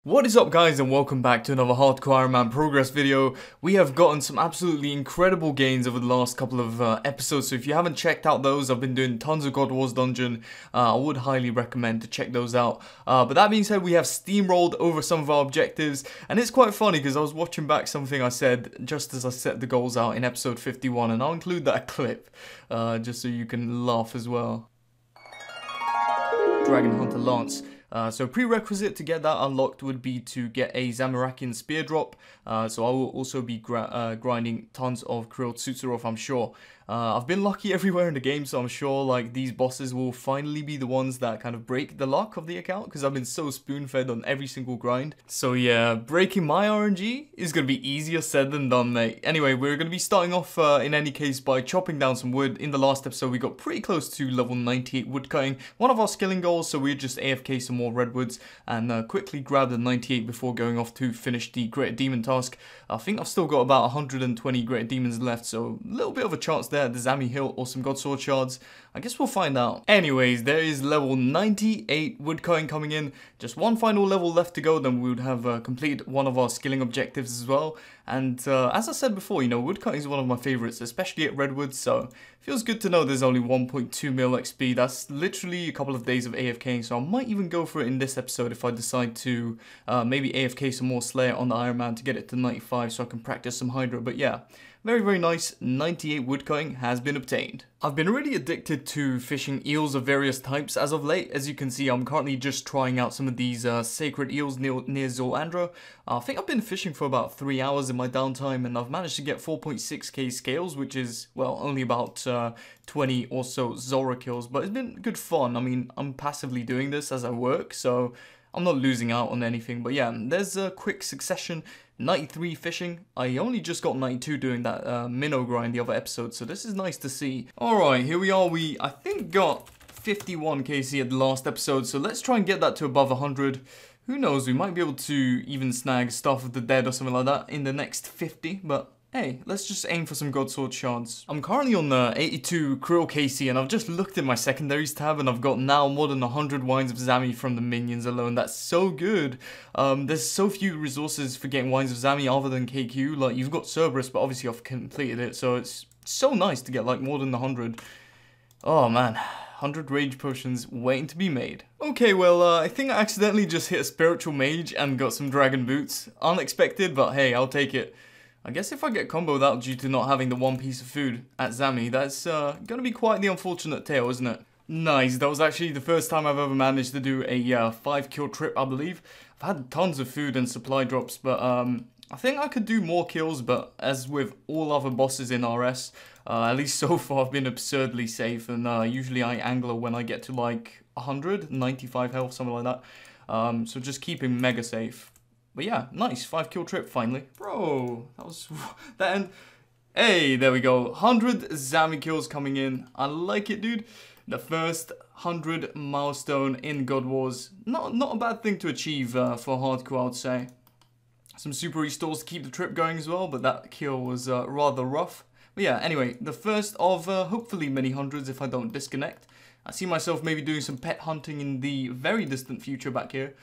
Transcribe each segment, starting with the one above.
What is up guys, and welcome back to another Hardcore Iron Man progress video. We have gotten some absolutely incredible gains over the last couple of episodes, so if you haven't checked out those, I've been doing tons of God Wars Dungeon. I would highly recommend to check those out. But that being said, we have steamrolled over some of our objectives, and it's quite funny because I was watching back something I said just as I set the goals out in episode 51, and I'll include that clip just so you can laugh as well. Dragon Hunter Lance. So prerequisite to get that unlocked would be to get a Zamirakian spear drop, so I will also be grinding tons of K'ril Graardor, I'm sure. I've been lucky everywhere in the game, so I'm sure like these bosses will finally be the ones that kind of break the luck of the account, because I've been so spoon-fed on every single grind. So yeah, breaking my RNG is going to be easier said than done, mate. Anyway, we're going to be starting off in any case by chopping down some wood. In the last episode, we got pretty close to level 98 woodcutting, one of our skilling goals, so we're just AFK some more redwoods and quickly grab the 98 before going off to finish the Greater Demon task. I think I've still got about 120 Greater Demons left, so a little bit of a chance there at the Zami Hill or some God Sword shards. I guess we'll find out. Anyways, there is level 98 woodcutting coming in. Just one final level left to go, then we would have completed one of our skilling objectives as well. And as I said before, you know, woodcutting is one of my favorites, especially at redwoods, so it feels good to know there's only 1.2 mil XP. That's literally a couple of days of AFKing, so I might even go for it in this episode if I decide to maybe AFK some more Slayer on the Iron Man to get it to 95 so I can practice some Hydra. But yeah, very nice. 98 woodcutting has been obtained. I've been really addicted to fishing eels of various types as of late. As you can see, I'm currently just trying out some of these sacred eels near Zolandra. I think I've been fishing for about 3 hours in my downtime, and I've managed to get 4.6k scales, which is, well, only about 20 or so Zora kills, but it's been good fun. I mean, I'm passively doing this as I work, so I'm not losing out on anything. But yeah, there's a quick succession. 93 fishing. I only just got 92 doing that minnow grind the other episode, so this is nice to see. Alright, here we are. We, I think, got 51 KC at the last episode, so let's try and get that to above 100. Who knows, we might be able to even snag Staff of the Dead or something like that in the next 50, but hey, let's just aim for some God Sword shards. I'm currently on 82 K'ril KC, and I've just looked at my secondaries tab, and I've got now more than 100 wines of Zami from the minions alone. That's so good. There's so few resources for getting wines of Zami other than KQ. Like, you've got Cerberus, but obviously I've completed it, so it's so nice to get like more than 100. Oh man, 100 rage potions waiting to be made. Okay, well, I think I accidentally just hit a spiritual mage and got some dragon boots. Unexpected, but hey, I'll take it. I guess if I get comboed out due to not having the one piece of food at Zami, that's gonna be quite the unfortunate tale, isn't it? Nice, that was actually the first time I've ever managed to do a 5 kill trip, I believe. I've had tons of food and supply drops, but I think I could do more kills, but as with all other bosses in RS, at least so far I've been absurdly safe, and usually I angler when I get to like 100, 95 health, something like that. So just keeping mega safe. But yeah, nice, 5 kill trip finally. Bro, that was that end. Hey, there we go. 100 Zami kills coming in. I like it, dude. The first 100 milestone in God Wars. Not a bad thing to achieve for hardcore, I would say. Some super restores to keep the trip going as well, but that kill was rather rough. But yeah, anyway, the first of hopefully many hundreds if I don't disconnect. I see myself maybe doing some pet hunting in the very distant future back here.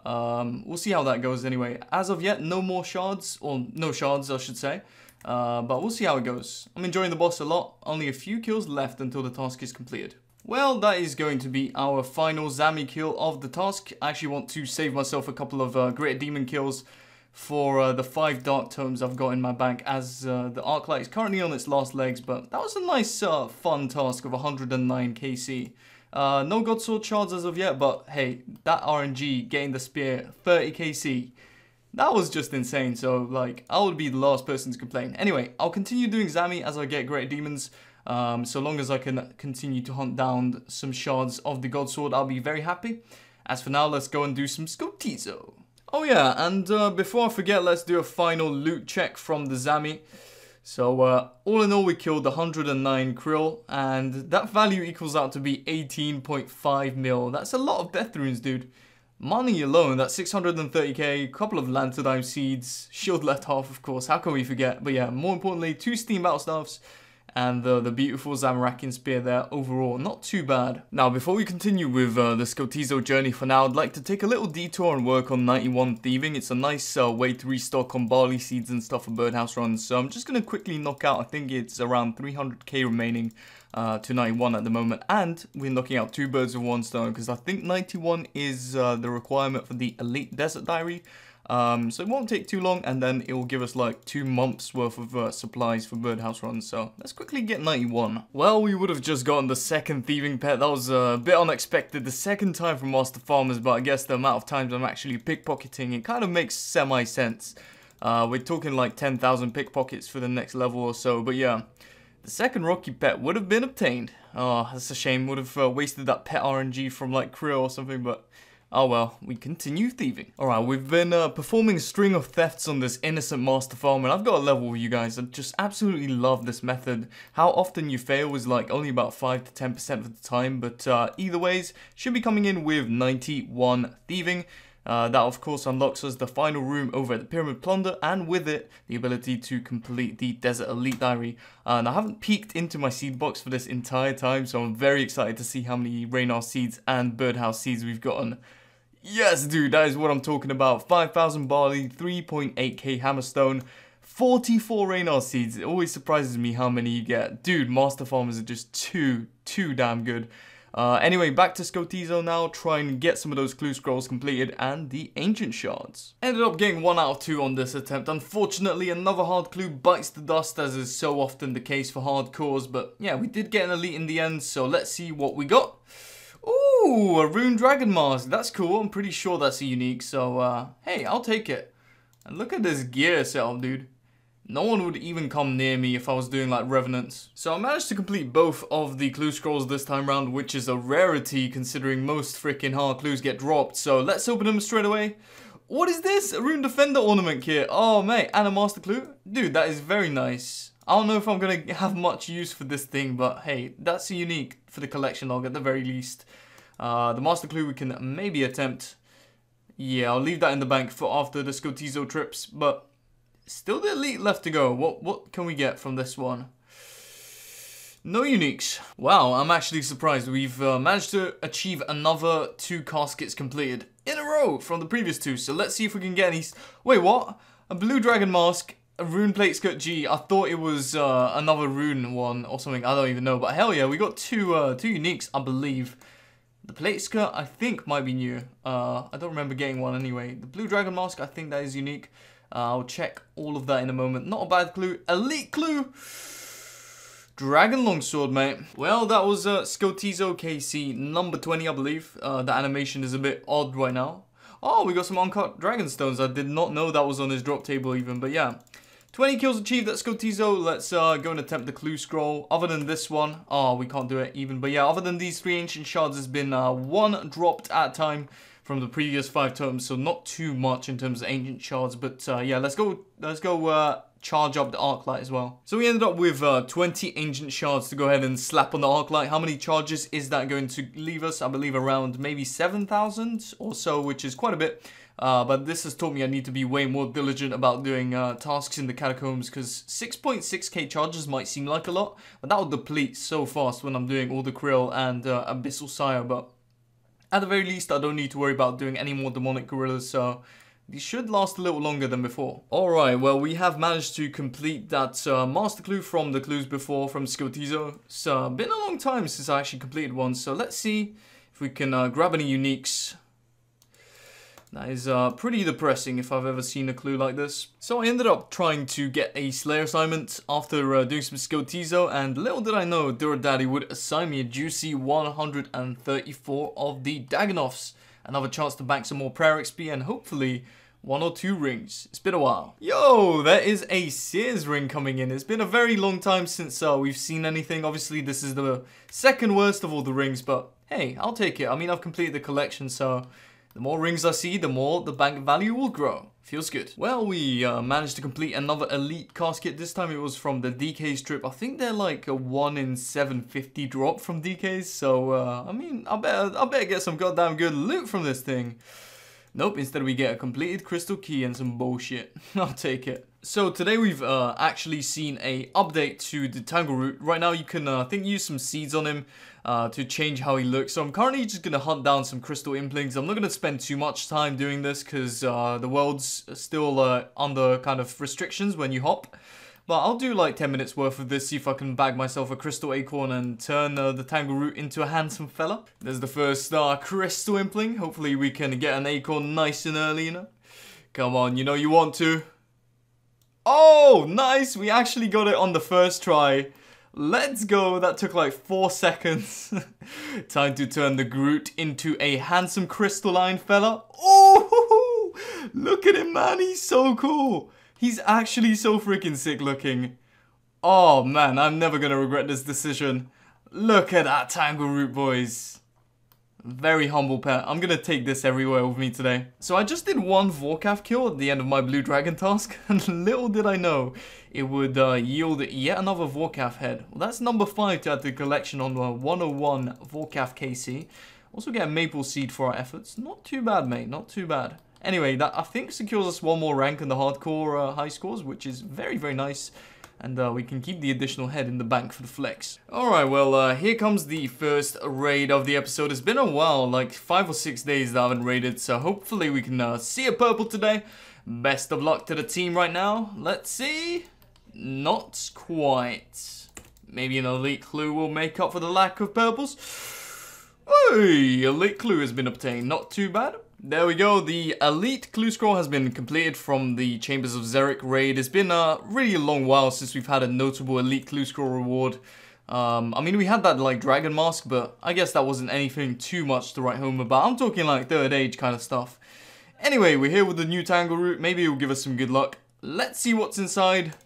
We'll see how that goes anyway. As of yet, no more shards, or no shards I should say, but we'll see how it goes. I'm enjoying the boss a lot, only a few kills left until the task is completed. Well, that is going to be our final Zami kill of the task. I actually want to save myself a couple of Greater Demon kills for the 5 Dark Tomes I've got in my bank, as the Arclight is currently on its last legs, but that was a nice fun task of 109 KC. No God Sword shards as of yet, but hey, that RNG getting the spear 30 KC, that was just insane. So like, I would be the last person to complain. Anyway, I'll continue doing Zami as I get Greater Demons. So long as I can continue to hunt down some shards of the God Sword, I'll be very happy. As for now, let's go and do some Scotizo. Oh yeah, and before I forget, let's do a final loot check from the Zami. So, all in all, we killed 109 K'ril, and that value equals out to be 18.5 mil. That's a lot of death runes, dude. Money alone, that's 630k, a couple of Lanternine seeds, shield left half, of course, how can we forget? But yeah, more importantly, 2 steam battle staffs, and the beautiful Zamorakian spear there overall. Not too bad. Now, before we continue with the Skotizo journey for now, I'd like to take a little detour and work on 91 Thieving. It's a nice way to restock on barley seeds and stuff for birdhouse runs. So I'm just going to quickly knock out, I think it's around 300k remaining to 91 at the moment. And we're knocking out 2 birds with 1 stone, because I think 91 is the requirement for the Elite Desert Diary. So it won't take too long, and then it will give us like 2 months worth of supplies for birdhouse runs. So let's quickly get 91. Well, we would have just gotten the second thieving pet. That was a bit unexpected, the second time from Master Farmers, but I guess the amount of times I'm actually pickpocketing, it kind of makes semi-sense. We're talking like 10,000 pickpockets for the next level or so, but yeah. The second Rocky pet would have been obtained. Oh, that's a shame. Would have wasted that pet RNG from like K'ril or something, but oh well, we continue thieving. Alright, we've been performing a string of thefts on this innocent master farm, and I've got a level with you guys. I just absolutely love this method. How often you fail is like only about 5 to 10% of the time, but either ways, should be coming in with 91 thieving. That of course unlocks us the final room over at the Pyramid Plunder, and with it, the ability to complete the Desert Elite Diary. And I haven't peeked into my seed box for this entire time, so I'm very excited to see how many Raynar seeds and Birdhouse seeds we've gotten. Yes, dude, that is what I'm talking about. 5,000 barley, 3.8k hammerstone, 44 Raynar seeds. It always surprises me how many you get. Dude, Master Farmers are just too damn good. Anyway, back to Skotizo now, try and get some of those clue scrolls completed and the ancient shards. Ended up getting 1 out of 2 on this attempt. Unfortunately, another hard clue bites the dust, as is so often the case for hardcores, but yeah, we did get an elite in the end, so let's see what we got. Ooh, a rune dragon mask. That's cool. I'm pretty sure that's a unique, so hey, I'll take it. And look at this gear setup, dude. No one would even come near me if I was doing like revenants. So I managed to complete both of the clue scrolls this time around, which is a rarity considering most freaking hard clues get dropped. So let's open them straight away. What is this? A rune defender ornament kit. Oh mate, and a master clue. Dude, that is very nice. I don't know if I'm gonna have much use for this thing, but hey, that's a unique for the collection log at the very least. The master clue we can maybe attempt. Yeah, I'll leave that in the bank for after the Skotizo trips, but still the elite left to go. What can we get from this one? No uniques. Wow, I'm actually surprised. We've managed to achieve another 2 caskets completed in a row from the previous 2. So let's see if we can get any. Wait, what? A blue dragon mask, a rune plate skirt G. I thought it was another rune one or something. I don't even know. But hell yeah, we got two uniques, I believe. The plate skirt, I think, might be new. I don't remember getting one anyway. The blue dragon mask, I think that is unique. I'll check all of that in a moment. Not a bad clue. Elite clue! Dragon longsword, mate. Well, that was Skotizo KC number 20, I believe. The animation is a bit odd right now. Oh, we got some uncut dragon stones. I did not know that was on his drop table even, but yeah. 20 kills achieved at Skotizo. Let's go and attempt the clue scroll. Other than this one, oh, we can't do it even. But yeah, other than these 3 ancient shards, there's been 1 dropped at a time from the previous 5 totems, so not too much in terms of ancient shards, but yeah, let's go charge up the Arclight as well. So we ended up with 20 ancient shards to go ahead and slap on the Arclight. How many charges is that going to leave us? I believe around maybe 7,000 or so, which is quite a bit. But this has taught me I need to be way more diligent about doing tasks in the catacombs, because 6.6k charges might seem like a lot, but that will deplete so fast when I'm doing all the K'ril and Abyssal Sire, but at the very least, I don't need to worry about doing any more demonic gorillas, so these should last a little longer than before. Alright, well, we have managed to complete that master clue from the clues before from Skotizo. It's been a long time since I actually completed one, so let's see if we can grab any uniques. That is pretty depressing if I've ever seen a clue like this. So I ended up trying to get a Slayer assignment after doing some Skotizo, and little did I know Duradaddy would assign me a juicy 134 of the Dagonoffs. Another chance to bank some more prayer XP and hopefully 1 or 2 rings. It's been a while. Yo, there is a Sears ring coming in. It's been a very long time since we've seen anything. Obviously, this is the second worst of all the rings, but hey, I'll take it. I mean, I've completed the collection, so the more rings I see, the more the bank value will grow. Feels good. Well, we managed to complete another elite casket. This time it was from the DK strip. I think they're like a 1 in 750 drop from DKs. So, I mean, I better get some goddamn good loot from this thing. Nope, instead we get a completed crystal key and some bullshit. I'll take it. So today we've actually seen a update to the Tangle Root. Right now you can, I think, use some seeds on him to change how he looks. So I'm currently just going to hunt down some crystal implings. I'm not going to spend too much time doing this because the world's still under kind of restrictions when you hop. But I'll do like 10 minutes worth of this, see if I can bag myself a crystal acorn and turn the Tangle Root into a handsome fella. There's the first crystal impling. Hopefully we can get an acorn nice and early, you know. Come on, you know you want to. Oh, nice! We actually got it on the first try. Let's go. That took like 4 seconds. Time to turn the Groot into a handsome crystalline fella. Oh, look at him, man. He's so cool. He's actually so freaking sick looking. Oh man, I'm never gonna regret this decision. Look at that Tangle Root, boys. Very humble pet. I'm gonna take this everywhere with me today. So I just did one Vorkath kill at the end of my Blue Dragon task, and little did I know it would yield yet another Vorkath head. Well, that's number 5 to add to the collection on the 101 Vorkath KC. Also get a maple seed for our efforts. Not too bad, mate. Not too bad. Anyway, that I think secures us one more rank in the hardcore high scores, which is very, very nice. And we can keep the additional head in the bank for the flex. Alright, well, here comes the first raid of the episode. It's been a while, like 5 or 6 days that I haven't raided, so hopefully we can see a purple today. Best of luck to the team right now. Let's see. Not quite. Maybe an elite clue will make up for the lack of purples. Hey, elite clue has been obtained. Not too bad. There we go, the elite clue scroll has been completed from the Chambers of Xeric raid. It's been a really long while since we've had a notable elite clue scroll reward. I mean, we had that like dragon mask, but I guess that wasn't anything too much to write home about. I'm talking like third age kind of stuff. Anyway, we're here with the new Tangle Root. Maybe it will give us some good luck. Let's see what's inside.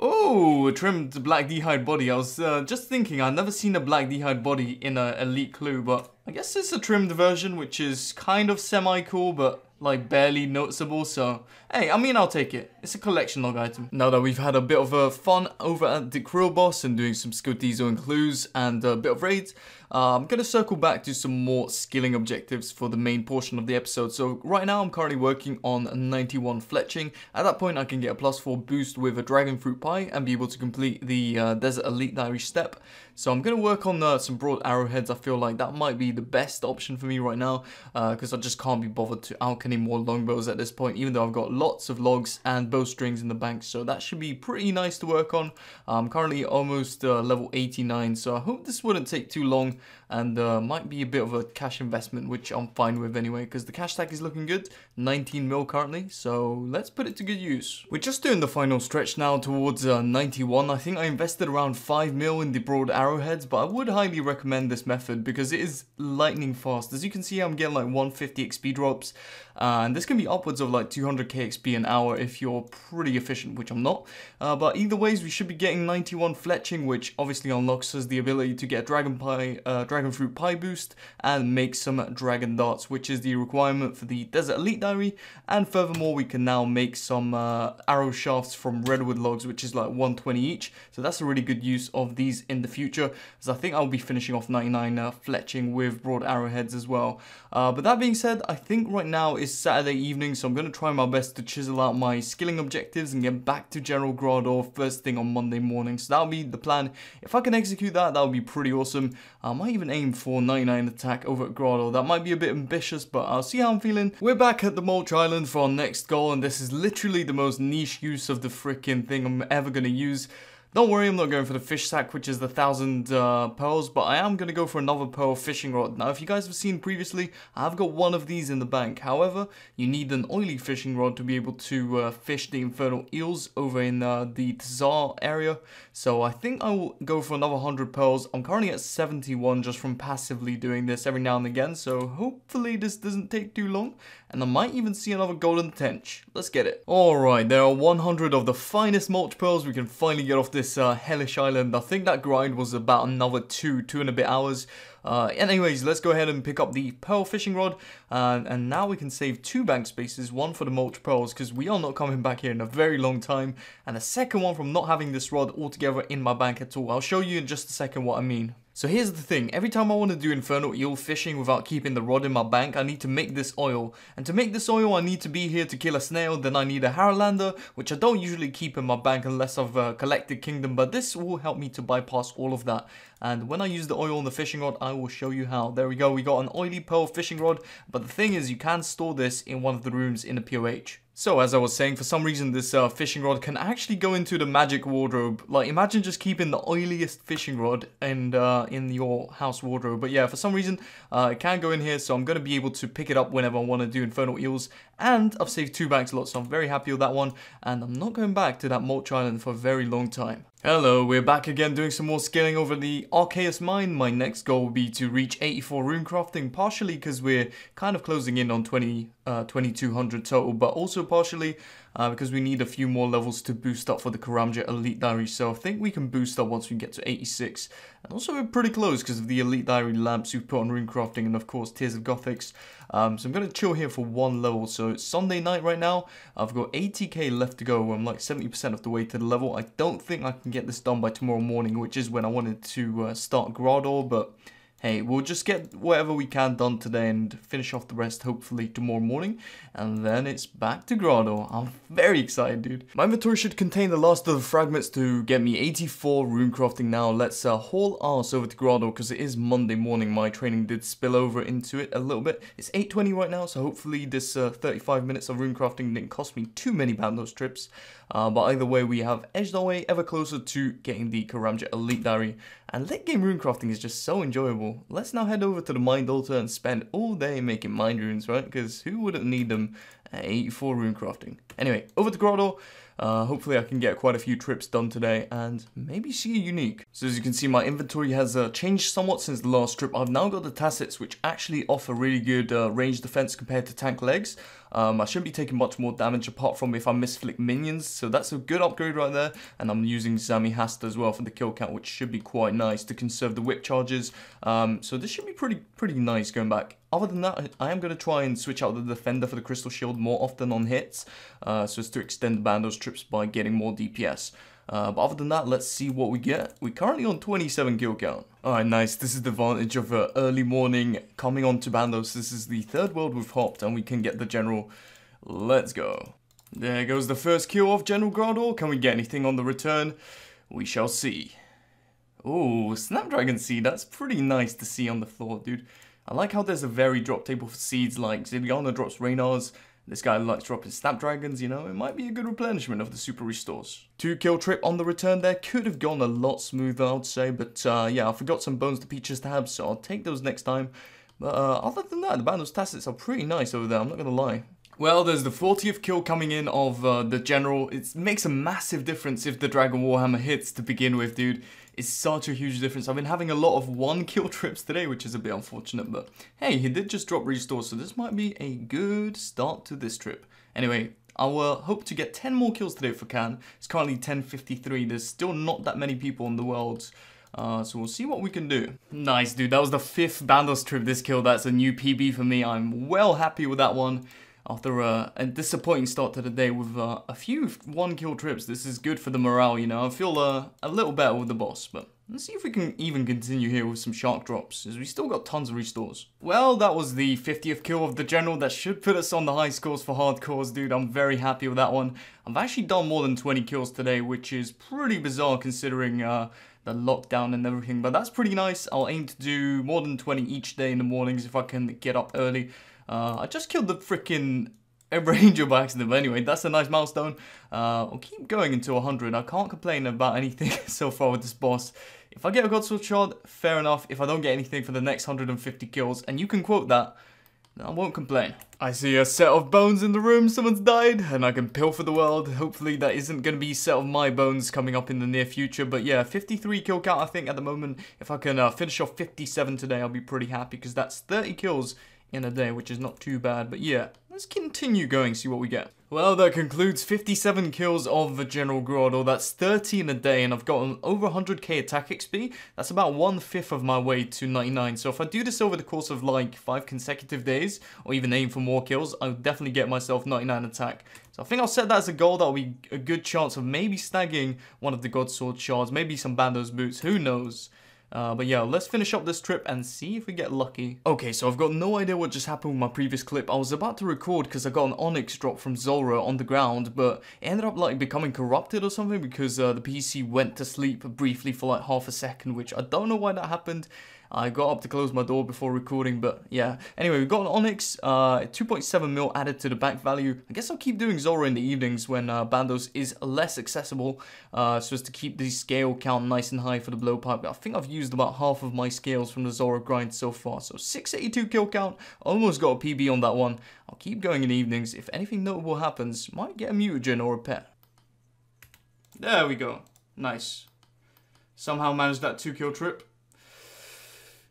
Oh, a trimmed black d'hide body. I was just thinking, I've never seen a black d'hide body in an elite clue, but I guess it's a trimmed version, which is kind of semi-cool, but like barely noticeable, so hey, I mean, I'll take it. It's a collection log item. Now that we've had a bit of fun over at the K'ril boss and doing some Scotizo and clues and a bit of raids, I'm going to circle back to some more skilling objectives for the main portion of the episode. So right now I'm currently working on 91 fletching. At that point I can get a +4 boost with a dragon fruit pie and be able to complete the Desert Elite Diary step. So I'm going to work on some broad arrowheads. I feel like that might be the best option for me right now because I just can't be bothered to alch any more longbows at this point, even though I've got lots of logs and bowstrings in the bank, so that should be pretty nice to work on. I'm currently almost level 89, so I hope this wouldn't take too long and might be a bit of a cash investment, which I'm fine with anyway, because the cash stack is looking good, 19 mil currently, so let's put it to good use. We're just doing the final stretch now towards 91. I think I invested around 5 mil in the broad arrowheads, but I would highly recommend this method because it is lightning fast. As you can see, I'm getting like 150 XP drops, and this can be upwards of like 200k XP an hour if you're pretty efficient, which I'm not. But either ways, we should be getting 91 fletching, which obviously unlocks us the ability to get dragon fruit pie boost and make some dragon darts, which is the requirement for the Desert Elite Diary. And furthermore, we can now make some arrow shafts from redwood logs, which is like 120 each. So that's a really good use of these in the future, as I think I'll be finishing off 99 fletching with broad arrowheads as well. But that being said, I think right now is Saturday evening, so I'm going to try my best to chisel out my skilling objectives and get back to K'ril Graardor first thing on Monday morning. So that'll be the plan. If I can execute that, that'll be pretty awesome. I might even aim for 99 attack over at Graardor. That might be a bit ambitious, but I'll see how I'm feeling. We're back at the Mulch Island for our next goal, and this is literally the most niche use of the freaking thing I'm ever going to use. Don't worry, I'm not going for the fish sack, which is the 1000 pearls, but I am going to go for another pearl fishing rod. Now, if you guys have seen previously, I've got one of these in the bank. However, you need an oily fishing rod to be able to fish the infernal eels over in the Tzar area. So I think I will go for another 100 pearls. I'm currently at 71 just from passively doing this every now and again, so hopefully this doesn't take too long. And I might even see another golden tench. Let's get it. Alright, there are 100 of the finest mulch pearls. We can finally get off this hellish island. I think that grind was about another two and a bit hours. Anyways, let's go ahead and pick up the pearl fishing rod, and now we can save 2 bank spaces, one for the mulch pearls because we are not coming back here in a very long time, and the second one from not having this rod altogether in my bank at all. I'll show you in just a second what I mean. So here's the thing, every time I want to do infernal eel fishing without keeping the rod in my bank, I need to make this oil. And to make this oil, I need to be here to kill a snail, then I need a Haralander, which I don't usually keep in my bank unless I've collected Kingdom, but this will help me to bypass all of that. And when I use the oil on the fishing rod, I will show you how. There we go, we got an oily pearl fishing rod, but the thing is you can store this in one of the rooms in a POH. So as I was saying, for some reason this fishing rod can actually go into the magic wardrobe. Like imagine just keeping the oiliest fishing rod and in your house wardrobe. But yeah, for some reason it can go in here, so I'm going to be able to pick it up whenever I want to do infernal eels. And I've saved 2 bank slots, so I'm very happy with that one. And I'm not going back to that Mulch Island for a very long time. Hello, we're back again doing some more scaling over the Archaeus mine. My next goal will be to reach 84 rune crafting, partially because we're kind of closing in on 2200 total, but also partially because we need a few more levels to boost up for the Karamja Elite Diary, so I think we can boost up once we get to 86. And also we're pretty close because of the Elite Diary lamps we've put on rune crafting and of course Tears of Gothics. So I'm going to chill here for 1 level, so it's Sunday night right now. I've got 80k left to go, I'm like 70% of the way to the level. I don't think I can get this done by tomorrow morning, which is when I wanted to start Graardor, but hey, we'll just get whatever we can done today and finish off the rest hopefully tomorrow morning. And then it's back to Graardor. I'm very excited, dude. My inventory should contain the last of the fragments to get me 84 rune crafting now. Let's haul ass over to Graardor because it is Monday morning. My training did spill over into it a little bit. It's 8:20 right now, so hopefully this 35 minutes of rune crafting didn't cost me too many Bandos trips. But either way, we have edged our way ever closer to getting the Karamja Elite Diary. And late game rune crafting is just so enjoyable. Let's now head over to the Mind Altar and spend all day making mind runes, right? Because who wouldn't need them at 84 rune crafting? Anyway, over to Graardor. Hopefully I can get quite a few trips done today and maybe see a unique. So as you can see, my inventory has changed somewhat since the last trip. I've now got the Tassets, which actually offer really good range defense compared to tank legs. I shouldn't be taking much more damage apart from if I misflick minions, so that's a good upgrade right there. And I'm using Zami Hasta as well for the kill count, which should be quite nice to conserve the whip charges. So this should be pretty nice going back. Other than that, I am going to try and switch out the defender for the crystal shield more often on hits, so as to extend the Bandos trips by getting more DPS. But other than that, let's see what we get. We're currently on 27 kill count. Alright, nice. This is the advantage of early morning coming on to Bandos. This is the 3rd world we've hopped and we can get the general. Let's go. There goes the first kill of General Graardor. Can we get anything on the return? We shall see. Oh, Snapdragon Seed. That's pretty nice to see on the floor, dude. I like how there's a varied drop table for seeds, like Ziliana drops Reynars. This guy likes dropping Snapdragons, you know, it might be a good replenishment of the super restores. 2 kill trip on the return there, could have gone a lot smoother, I would say, but yeah, I forgot some bones to Peaches tabs, so I'll take those next time. But other than that, the Bandos Tassets are pretty nice over there, I'm not gonna lie. Well, there's the 40th kill coming in of the General. It makes a massive difference if the Dragon Warhammer hits to begin with, dude. It's such a huge difference. I've been having a lot of 1 kill trips today, which is a bit unfortunate, but hey, he did just drop restore, so this might be a good start to this trip. Anyway, I'll hope to get 10 more kills today if I can. It's currently 10:53. There's still not that many people in the world. So we'll see what we can do. Nice, dude. That was the 5th Bandos trip this kill. That's a new PB for me. I'm well happy with that one. After a disappointing start to the day with a few 1 kill trips, this is good for the morale, you know. I feel a little better with the boss, but let's see if we can even continue here with some shark drops, as we still got tons of restores. Well, that was the 50th kill of the General. That should put us on the high scores for hardcores, dude. I'm very happy with that one. I've actually done more than 20 kills today, which is pretty bizarre considering the lockdown and everything, but that's pretty nice. I'll aim to do more than 20 each day in the mornings if I can get up early. I just killed the freaking Ranger by accident, but anyway, that's a nice milestone. I'll keep going until 100. I can't complain about anything so far with this boss. If I get a Godsword Shard, fair enough. If I don't get anything for the next 150 kills, and you can quote that, then I won't complain. I see a set of bones in the room, someone's died, and I can pilfer the world. Hopefully that isn't going to be a set of my bones coming up in the near future, but yeah, 53 kill count I think at the moment. If I can finish off 57 today, I'll be pretty happy, because that's 30 kills in a day, which is not too bad. But yeah, let's continue going, see what we get. Well, that concludes 57 kills of the General Graardor. That's 30 in a day, and I've gotten over 100k attack XP. That's about 1/5 of my way to 99. So if I do this over the course of like 5 consecutive days, or even aim for more kills, I'll definitely get myself 99 attack. So I think I'll set that as a goal. That'll be a good chance of maybe snagging one of the Godsword shards, maybe some Bandos boots, who knows. But yeah, let's finish up this trip and see if we get lucky. Okay, so I've got no idea what just happened with my previous clip. I was about to record because I got an Onyx drop from Zora on the ground, but it ended up like becoming corrupted or something because the PC went to sleep briefly for like half a second, which I don't know why that happened. I got up to close my door before recording, but yeah. Anyway, we got an Onyx, 2.7 mil added to the bank value. I guess I'll keep doing Zora in the evenings when Bandos is less accessible, so as to keep the scale count nice and high for the blowpipe. I think I've used about half of my scales from the Zora grind so far, so 682 kill count, almost got a PB on that one. I'll keep going in the evenings. If anything notable happens, might get a mutagen or a pet. There we go. Nice. Somehow managed that 2-kill trip.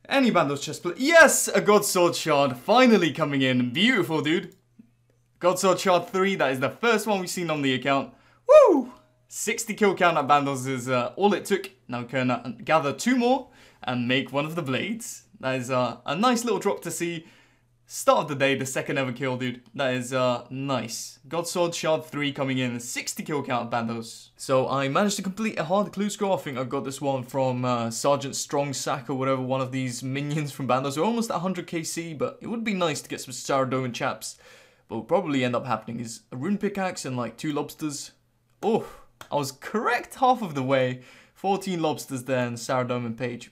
Any Bandos chestplate. Yes! A God Sword Shard finally coming in. Beautiful, dude. God Sword Shard 3. That is the first one we've seen on the account. Woo! 60 kill count at Bandos is all it took. Now we can gather 2 more and make one of the blades. That is a nice little drop to see. Start of the day, the second ever kill, dude. That is nice. God Sword Shard 3 coming in, 60 kill count at Bandos. So I managed to complete a hard clue scroll. I think I got this one from Sergeant Strong Sack or whatever, one of these minions from Bandos. We're almost at 100 KC, but it would be nice to get some Saradomin chaps. What will probably end up happening is a rune pickaxe and like 2 lobsters. Oh, I was correct half of the way. 14 lobsters there and Saradomin page.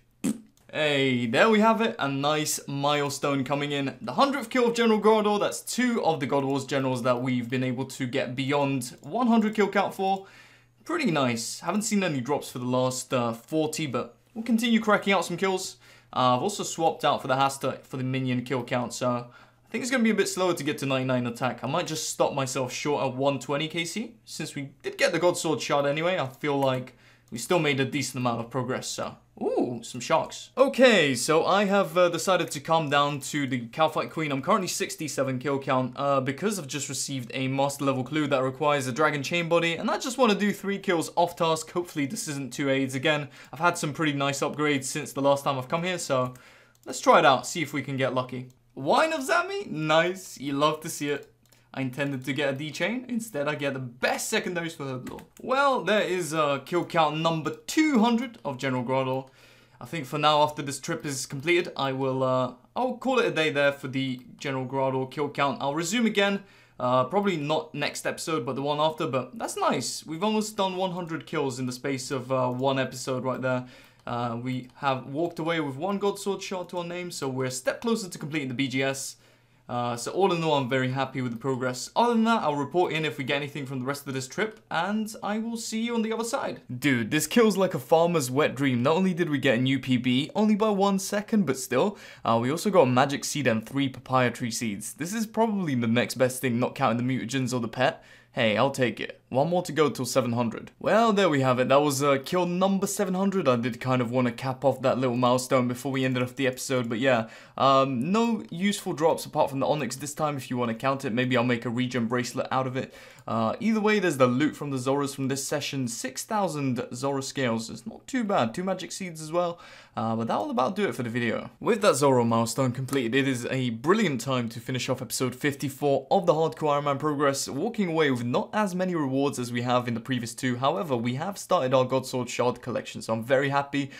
Hey, there we have it, a nice milestone coming in. The 100th kill of General Graardor. That's 2 of the God Wars generals that we've been able to get beyond 100 kill count for. Pretty nice. Haven't seen any drops for the last 40, but we'll continue cracking out some kills. I've also swapped out for the Hasta for the minion kill count, so I think it's going to be a bit slower to get to 99 attack. I might just stop myself short at 120 KC. Since we did get the God Sword Shard anyway, I feel like we still made a decent amount of progress, so... Ooh, some sharks. Okay, so I have decided to come down to the Kalphite Queen. I'm currently 67 kill count because I've just received a master level clue that requires a dragon chain body, and I just want to do 3 kills off task. Hopefully this isn't 2 aids again. I've had some pretty nice upgrades since the last time I've come here, so let's try it out, see if we can get lucky. Wine of Zami? Nice, you love to see it. I intended to get a D-chain, instead I get the best secondaries for Herblore. Well, there is kill count number 200 of General Graardor. I think for now, after this trip is completed, I'll call it a day there for the General Graardor kill count. I'll resume again, probably not next episode, but the one after, but that's nice. We've almost done 100 kills in the space of 1 episode right there. We have walked away with 1 God Sword Shard to our name, so we're a step closer to completing the BGS. So all in all, I'm very happy with the progress. Other than that, I'll report in if we get anything from the rest of this trip, and I will see you on the other side. Dude, this kill's like a farmer's wet dream. Not only did we get a new PB, only by 1 second, but still, we also got a magic seed and 3 papaya tree seeds. This is probably the next best thing, not counting the mutagens or the pet. Hey, I'll take it. 1 more to go till 700. Well, there we have it. That was kill number 700. I did kind of want to cap off that little milestone before we ended off the episode. But yeah, no useful drops apart from the Onyx this time if you want to count it. Maybe I'll make a regen bracelet out of it. Either way, there's the loot from the Zoras from this session. 6,000 Zora scales. It's not too bad. 2 magic seeds as well. But that will about do it for the video. With that Zora milestone completed, it is a brilliant time to finish off episode 54 of the Hardcore Iron Man Progress, walking away with not as many rewards as we have in the previous 2. However, we have started our God Sword Shard collection, so I'm very happy.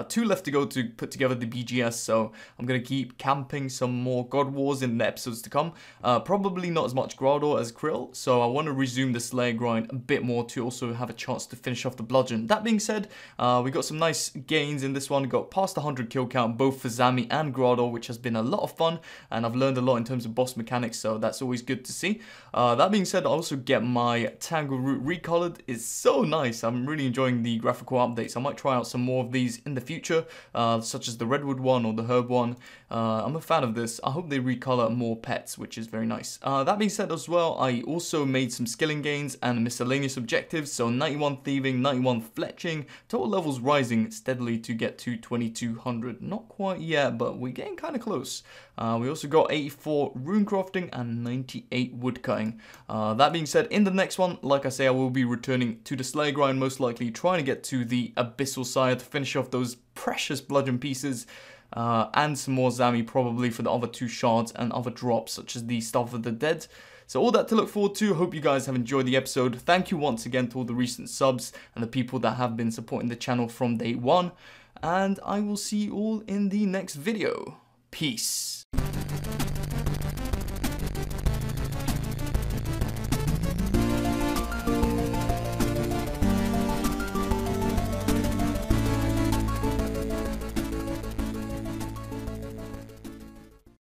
2 left to go to put together the BGS, so I'm going to keep camping some more God Wars in the episodes to come. Probably not as much Graardor as K'ril, so I want to resume the Slayer grind a bit more to also have a chance to finish off the Bludgeon. That being said, we got some nice gains in this one. Got past 100 kill count both for Zami and Graardor, which has been a lot of fun, and I've learned a lot in terms of boss mechanics, so that's always good to see. That being said, I also get my Tangle Root recolored. It's so nice. I'm really enjoying the graphical updates. I might try out some more of these in the future, such as the Redwood one or the Herb one. I'm a fan of this. I hope they recolor more pets, which is very nice. That being said as well, I also made some skilling gains and miscellaneous objectives, so 91 thieving, 91 fletching, total levels rising steadily to get to 2200. Not quite yet, but we're getting kind of close. We also got 84 rune crafting and 98 woodcutting. That being said, in the next one, like I say, I will be returning to the Slayer grind, most likely trying to get to the Abyssal Sire to finish off those precious bludgeon pieces. And some more Zami probably for the other 2 shards and other drops such as the Stuff of the Dead. So all that to look forward to. Hope you guys have enjoyed the episode. Thank you once again to all the recent subs and the people that have been supporting the channel from day 1. and I will see you all in the next video. Peace.